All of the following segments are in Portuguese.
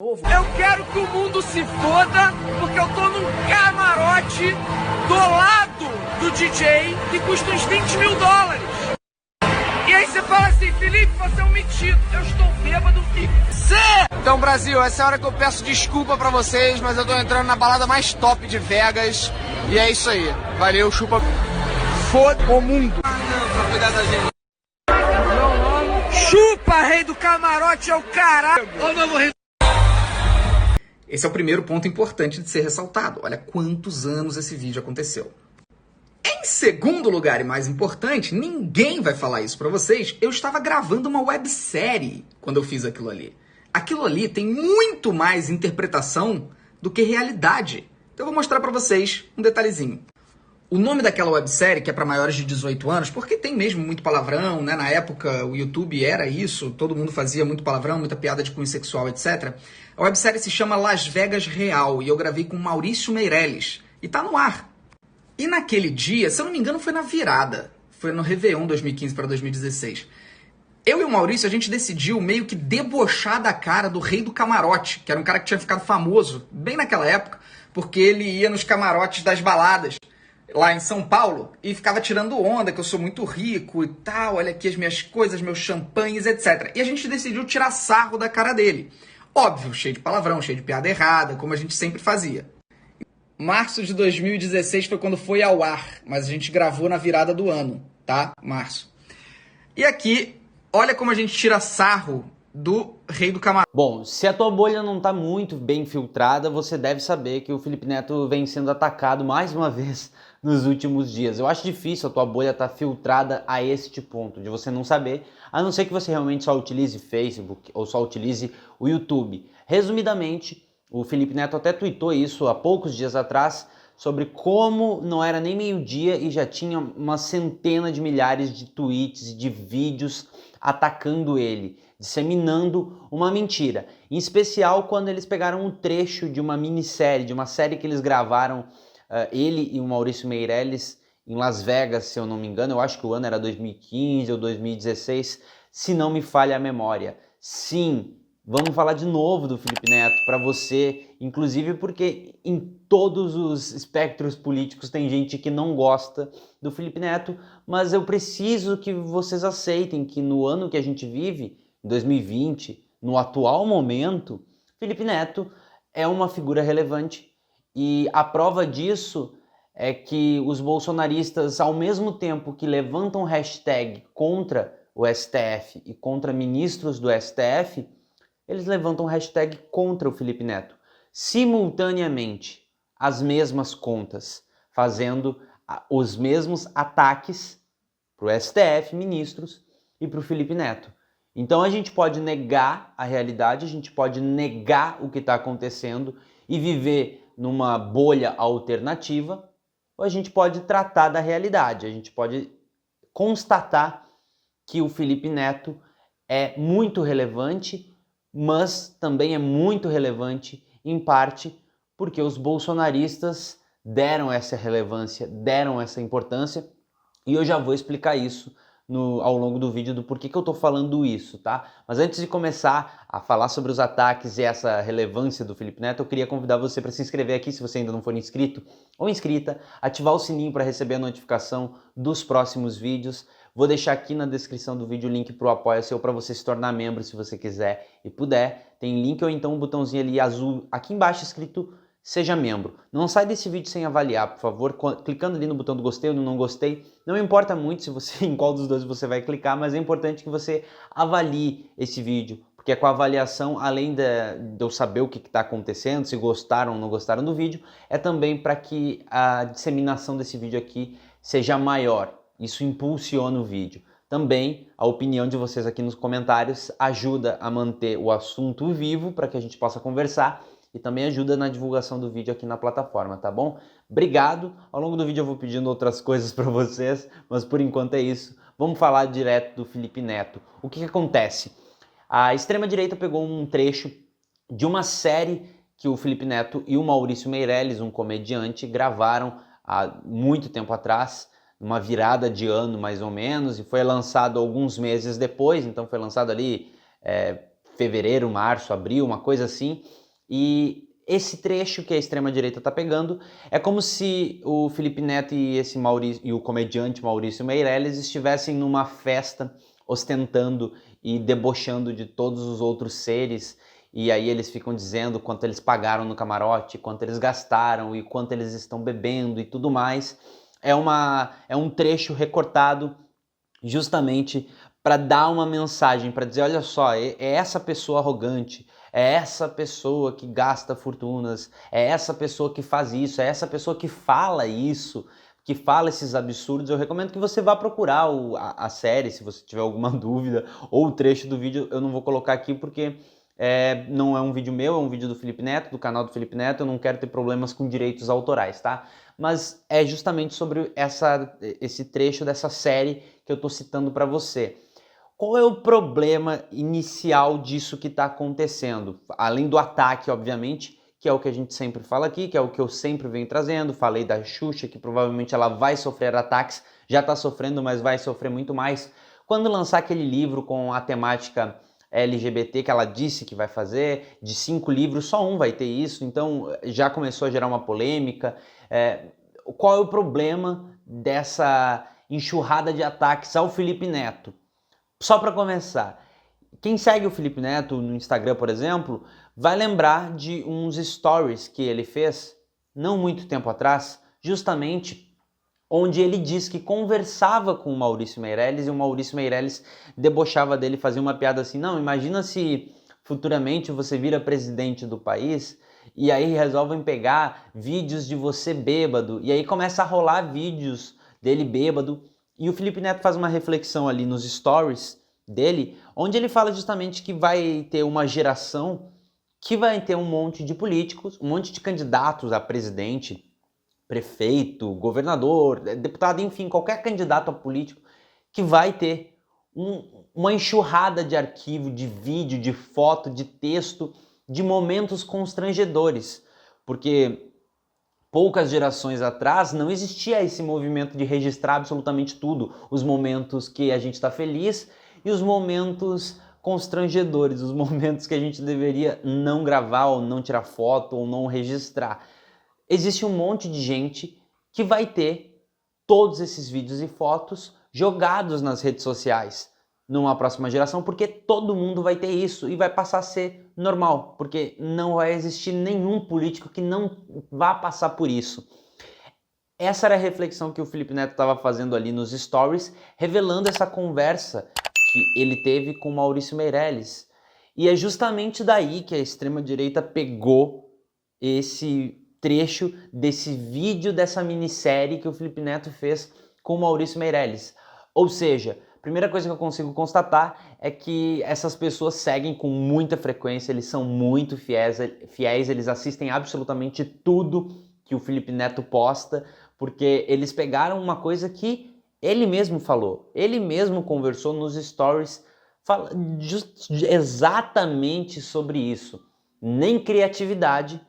Eu quero que o mundo se foda, porque eu tô num camarote do lado do DJ que custa uns 20 mil dólares. E aí você fala assim, Felipe, você é um metido. Eu estou bêbado e cê! Então, Brasil, essa é a hora que eu peço desculpa pra vocês, mas eu tô entrando na balada mais top de Vegas. E é isso aí. Valeu, chupa. Foda o mundo. Não, pra cuidar da gente. Chupa, rei do camarote, é o caralho. Ô, novo rei. Esse é o primeiro ponto importante de ser ressaltado. Olha quantos anos esse vídeo aconteceu. Em segundo lugar, e mais importante, ninguém vai falar isso pra vocês, eu estava gravando uma websérie quando eu fiz aquilo ali. Aquilo ali tem muito mais interpretação do que realidade. Então eu vou mostrar pra vocês um detalhezinho. O nome daquela websérie, que é para maiores de 18 anos, porque tem mesmo muito palavrão, né? Na época o YouTube era isso, todo mundo fazia muito palavrão, muita piada de cunho sexual, etc. A websérie se chama Las Vegas Real e eu gravei com Maurício Meirelles e tá no ar. E naquele dia, se eu não me engano, foi na virada, foi no Réveillon 2015 para 2016. Eu e o Maurício, a gente decidiu meio que debochar da cara do Rei do Camarote, que era um cara que tinha ficado famoso bem naquela época, porque ele ia nos camarotes das baladas lá em São Paulo e ficava tirando onda, que eu sou muito rico e tal, olha aqui as minhas coisas, meus champanhes, etc. E a gente decidiu tirar sarro da cara dele. Óbvio, cheio de palavrão, cheio de piada errada, como a gente sempre fazia. Março de 2016 foi quando foi ao ar, mas a gente gravou na virada do ano, tá? Março. E aqui, olha como a gente tira sarro do Rei do Camarote. Bom, se a tua bolha não tá muito bem filtrada, você deve saber que o Felipe Neto vem sendo atacado mais uma vez nos últimos dias. Eu acho difícil a tua bolha estar filtrada a este ponto, de você não saber, a não ser que você realmente só utilize Facebook ou só utilize o YouTube. Resumidamente, o Felipe Neto até tweetou isso há poucos dias atrás, sobre como não era nem meio-dia e já tinha uma centena de milhares de tweets e de vídeos atacando ele, disseminando uma mentira. Em especial quando eles pegaram um trecho de uma minissérie, de uma série que eles gravaram, ele e o Maurício Meirelles, em Las Vegas, se eu não me engano. Eu acho que o ano era 2015 ou 2016, se não me falha a memória. Sim, vamos falar de novo do Felipe Neto para você, inclusive porque em todos os espectros políticos tem gente que não gosta do Felipe Neto, mas eu preciso que vocês aceitem que no ano que a gente vive, em 2020, no atual momento, Felipe Neto é uma figura relevante e a prova disso é que os bolsonaristas, ao mesmo tempo que levantam hashtag contra o STF e contra ministros do STF, eles levantam hashtag contra o Felipe Neto. Simultaneamente, as mesmas contas, fazendo os mesmos ataques para o STF, ministros, e para o Felipe Neto. Então a gente pode negar a realidade, a gente pode negar o que está acontecendo e viver numa bolha alternativa, ou a gente pode tratar da realidade, a gente pode constatar que o Felipe Neto é muito relevante, mas também é muito relevante, em parte, porque os bolsonaristas deram essa relevância, deram essa importância, e eu já vou explicar isso ao longo do vídeo do porquê que eu tô falando isso, tá? Mas antes de começar a falar sobre os ataques e essa relevância do Felipe Neto, eu queria convidar você para se inscrever aqui, se você ainda não for inscrito ou inscrita, ativar o sininho para receber a notificação dos próximos vídeos. Vou deixar aqui na descrição do vídeo o link para o Apoia-se ou para você se tornar membro se você quiser e puder. Tem link ou então um botãozinho ali azul aqui embaixo escrito Seja Membro. Não sai desse vídeo sem avaliar, por favor, clicando ali no botão do gostei ou no não gostei. Não importa muito se você em qual dos dois você vai clicar, mas é importante que você avalie esse vídeo, porque é com a avaliação, além de eu saber o que está acontecendo, se gostaram ou não gostaram do vídeo, é também para que a disseminação desse vídeo aqui seja maior. Isso impulsiona o vídeo. Também a opinião de vocês aqui nos comentários ajuda a manter o assunto vivo para que a gente possa conversar e também ajuda na divulgação do vídeo aqui na plataforma, tá bom? Obrigado! Ao longo do vídeo eu vou pedindo outras coisas para vocês, mas por enquanto é isso. Vamos falar direto do Felipe Neto. O que acontece? A extrema-direita pegou um trecho de uma série que o Felipe Neto e o Maurício Meirelles, um comediante, gravaram há muito tempo atrás, uma virada de ano mais ou menos, e foi lançado alguns meses depois, então foi lançado ali fevereiro, março, abril, uma coisa assim. E esse trecho que a extrema-direita está pegando é como se o Felipe Neto e o comediante Maurício Meirelles estivessem numa festa ostentando e debochando de todos os outros seres, e aí eles ficam dizendo quanto eles pagaram no camarote, quanto eles gastaram e quanto eles estão bebendo e tudo mais. É um trecho recortado justamente para dar uma mensagem, para dizer, olha só, é essa pessoa arrogante, é essa pessoa que gasta fortunas, é essa pessoa que faz isso, é essa pessoa que fala isso, que fala esses absurdos. Eu recomendo que você vá procurar a série, se você tiver alguma dúvida, ou o trecho do vídeo. Eu não vou colocar aqui porque não é um vídeo meu, é um vídeo do Felipe Neto, do canal do Felipe Neto. Eu não quero ter problemas com direitos autorais, tá? Mas é justamente sobre esse trecho dessa série que eu tô citando para você. Qual é o problema inicial disso que está acontecendo? Além do ataque, obviamente, que é o que a gente sempre fala aqui, que é o que eu sempre venho trazendo. Falei da Xuxa, que provavelmente ela vai sofrer ataques, já está sofrendo, mas vai sofrer muito mais. Quando lançar aquele livro com a temática LGBT que ela disse que vai fazer, de 5 livros, só um vai ter isso, então já começou a gerar uma polêmica. Qual é o problema dessa enxurrada de ataques ao Felipe Neto? Só para começar, quem segue o Felipe Neto no Instagram, por exemplo, vai lembrar de uns stories que ele fez, não muito tempo atrás, justamente onde ele diz que conversava com o Maurício Meirelles e o Maurício Meirelles debochava dele, fazia uma piada assim, não, imagina se futuramente você vira presidente do país e aí resolvem pegar vídeos de você bêbado, e aí começa a rolar vídeos dele bêbado. E o Felipe Neto faz uma reflexão ali nos stories dele, onde ele fala justamente que vai ter uma geração que vai ter um monte de políticos, um monte de candidatos a presidente, prefeito, governador, deputado, enfim, qualquer candidato a político que vai ter uma enxurrada de arquivo, de vídeo, de foto, de texto, de momentos constrangedores, porque poucas gerações atrás não existia esse movimento de registrar absolutamente tudo, os momentos que a gente está feliz e os momentos constrangedores, os momentos que a gente deveria não gravar ou não tirar foto ou não registrar. Existe um monte de gente que vai ter todos esses vídeos e fotos jogados nas redes sociais numa próxima geração, porque todo mundo vai ter isso e vai passar a ser normal, porque não vai existir nenhum político que não vá passar por isso. Essa era a reflexão que o Felipe Neto estava fazendo ali nos stories, revelando essa conversa que ele teve com o Maurício Meirelles. E é justamente daí que a extrema-direita pegou esse trecho desse vídeo, dessa minissérie que o Felipe Neto fez com o Maurício Meirelles. Ou seja, a primeira coisa que eu consigo constatar é que essas pessoas seguem com muita frequência, eles são muito fiéis, eles assistem absolutamente tudo que o Felipe Neto posta, porque eles pegaram uma coisa que ele mesmo falou, ele mesmo conversou nos stories exatamente sobre isso. Nem criatividade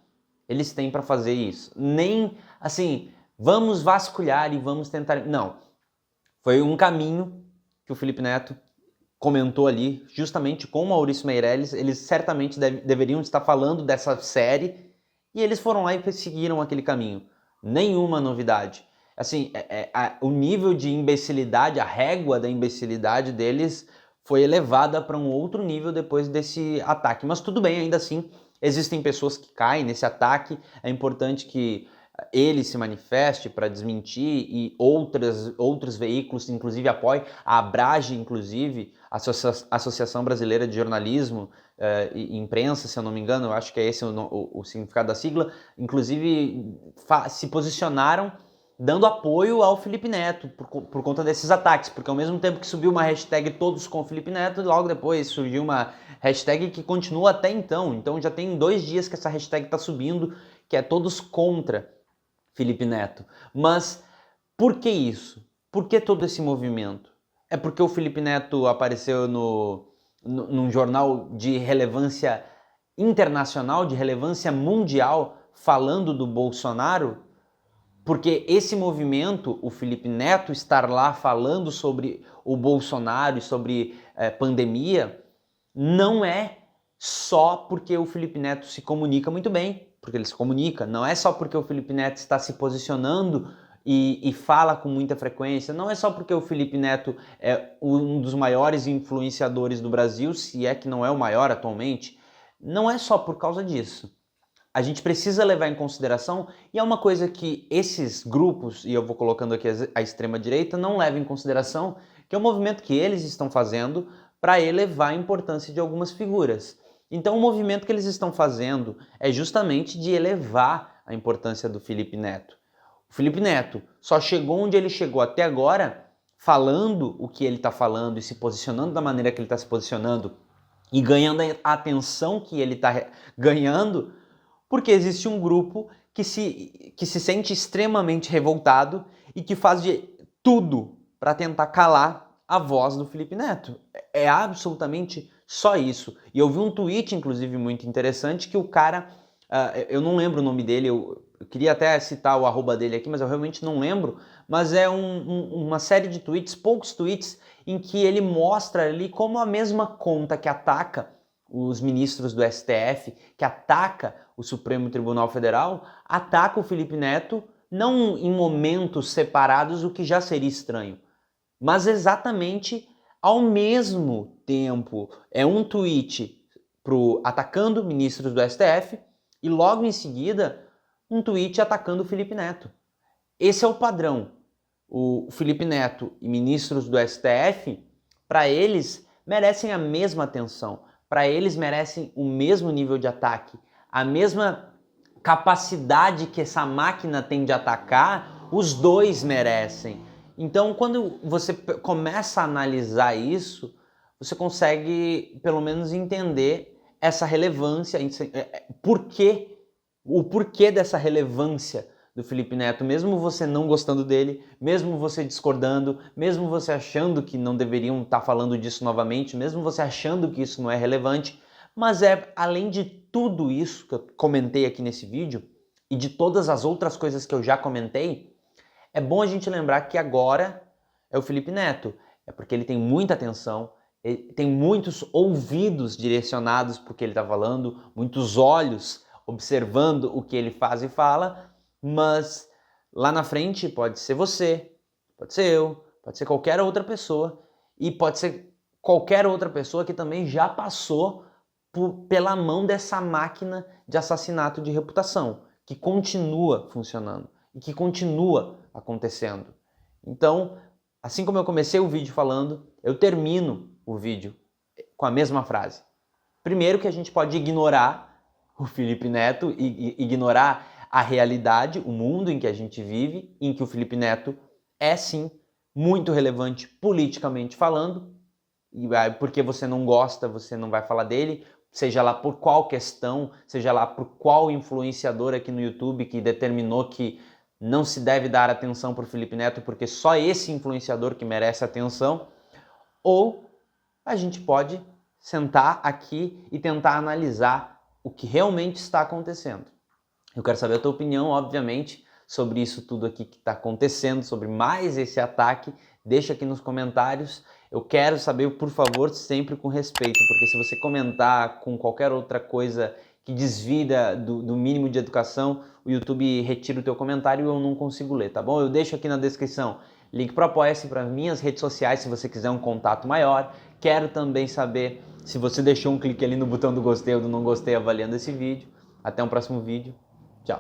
eles têm para fazer isso, nem assim, vamos vasculhar e vamos tentar... Não, foi um caminho que o Felipe Neto comentou ali, justamente com o Maurício Meirelles. Eles certamente deveriam estar falando dessa série, e eles foram lá e seguiram aquele caminho. Nenhuma novidade. Assim, o nível de imbecilidade, a régua da imbecilidade deles foi elevada para um outro nível depois desse ataque. Mas tudo bem, ainda assim, existem pessoas que caem nesse ataque. É importante que ele se manifeste para desmentir e outros veículos, inclusive apoiem. A Abrage, inclusive, a Associação Brasileira de Jornalismo e Imprensa, se eu não me engano, eu acho que é esse o significado da sigla, inclusive se posicionaram dando apoio ao Felipe Neto por conta desses ataques, porque ao mesmo tempo que subiu uma hashtag todos com o Felipe Neto, logo depois surgiu uma hashtag que continua até então já tem 2 dias que essa hashtag está subindo, que é todos contra Felipe Neto. Mas por que isso? Por que todo esse movimento? É porque o Felipe Neto apareceu num jornal de relevância internacional, de relevância mundial, falando do Bolsonaro? Porque esse movimento, o Felipe Neto estar lá falando sobre o Bolsonaro e sobre pandemia, não é só porque o Felipe Neto se comunica muito bem, porque ele se comunica, não é só porque o Felipe Neto está se posicionando e fala com muita frequência, não é só porque o Felipe Neto é um dos maiores influenciadores do Brasil, se é que não é o maior atualmente, não é só por causa disso. A gente precisa levar em consideração, e é uma coisa que esses grupos, e eu vou colocando aqui a extrema-direita, não levam em consideração, que é o movimento que eles estão fazendo para elevar a importância de algumas figuras. Então o movimento que eles estão fazendo é justamente de elevar a importância do Felipe Neto. O Felipe Neto só chegou onde ele chegou até agora, falando o que ele está falando e se posicionando da maneira que ele está se posicionando e ganhando a atenção que ele está ganhando, porque existe um grupo que se sente extremamente revoltado e que faz de tudo para tentar calar a voz do Felipe Neto. É absolutamente só isso. E eu vi um tweet, inclusive, muito interessante, que o cara, eu não lembro o nome dele, eu queria até citar o arroba dele aqui, mas eu realmente não lembro, mas é uma série de tweets, poucos tweets, em que ele mostra ali como a mesma conta que ataca os ministros do STF, que ataca o Supremo Tribunal Federal, ataca o Felipe Neto, não em momentos separados, o que já seria estranho, mas exatamente ao mesmo tempo. É um tweet atacando ministros do STF e logo em seguida um tweet atacando o Felipe Neto. Esse é o padrão. O Felipe Neto e ministros do STF, para eles, merecem a mesma atenção. Para eles merecem o mesmo nível de ataque, a mesma capacidade que essa máquina tem de atacar, os dois merecem. Então, quando você começa a analisar isso, você consegue, pelo menos, entender essa relevância, o porquê dessa relevância do Felipe Neto, mesmo você não gostando dele, mesmo você discordando, mesmo você achando que não deveriam estar falando disso novamente, mesmo você achando que isso não é relevante, mas além de tudo isso que eu comentei aqui nesse vídeo e de todas as outras coisas que eu já comentei, é bom a gente lembrar que agora é o Felipe Neto, é porque ele tem muita atenção, ele tem muitos ouvidos direcionados para o que ele está falando, muitos olhos observando o que ele faz e fala, mas lá na frente pode ser você, pode ser eu, pode ser qualquer outra pessoa e pode ser qualquer outra pessoa que também já passou pela mão dessa máquina de assassinato de reputação, que continua funcionando e que continua acontecendo. Então, assim como eu comecei o vídeo falando, eu termino o vídeo com a mesma frase. Primeiro que a gente pode ignorar o Felipe Neto e ignorar a realidade, o mundo em que a gente vive, em que o Felipe Neto é sim muito relevante politicamente falando, e porque você não gosta, você não vai falar dele, seja lá por qual questão, seja lá por qual influenciador aqui no YouTube que determinou que não se deve dar atenção para o Felipe Neto porque só esse influenciador que merece atenção, ou a gente pode sentar aqui e tentar analisar o que realmente está acontecendo. Eu quero saber a tua opinião, obviamente, sobre isso tudo aqui que está acontecendo, sobre mais esse ataque. Deixa aqui nos comentários. Eu quero saber, por favor, sempre com respeito, porque se você comentar com qualquer outra coisa que desvia do mínimo de educação, o YouTube retira o teu comentário e eu não consigo ler, tá bom? Eu deixo aqui na descrição link para o Apoia-se, para minhas redes sociais, se você quiser um contato maior. Quero também saber se você deixou um clique ali no botão do gostei ou do não gostei avaliando esse vídeo. Até um próximo vídeo.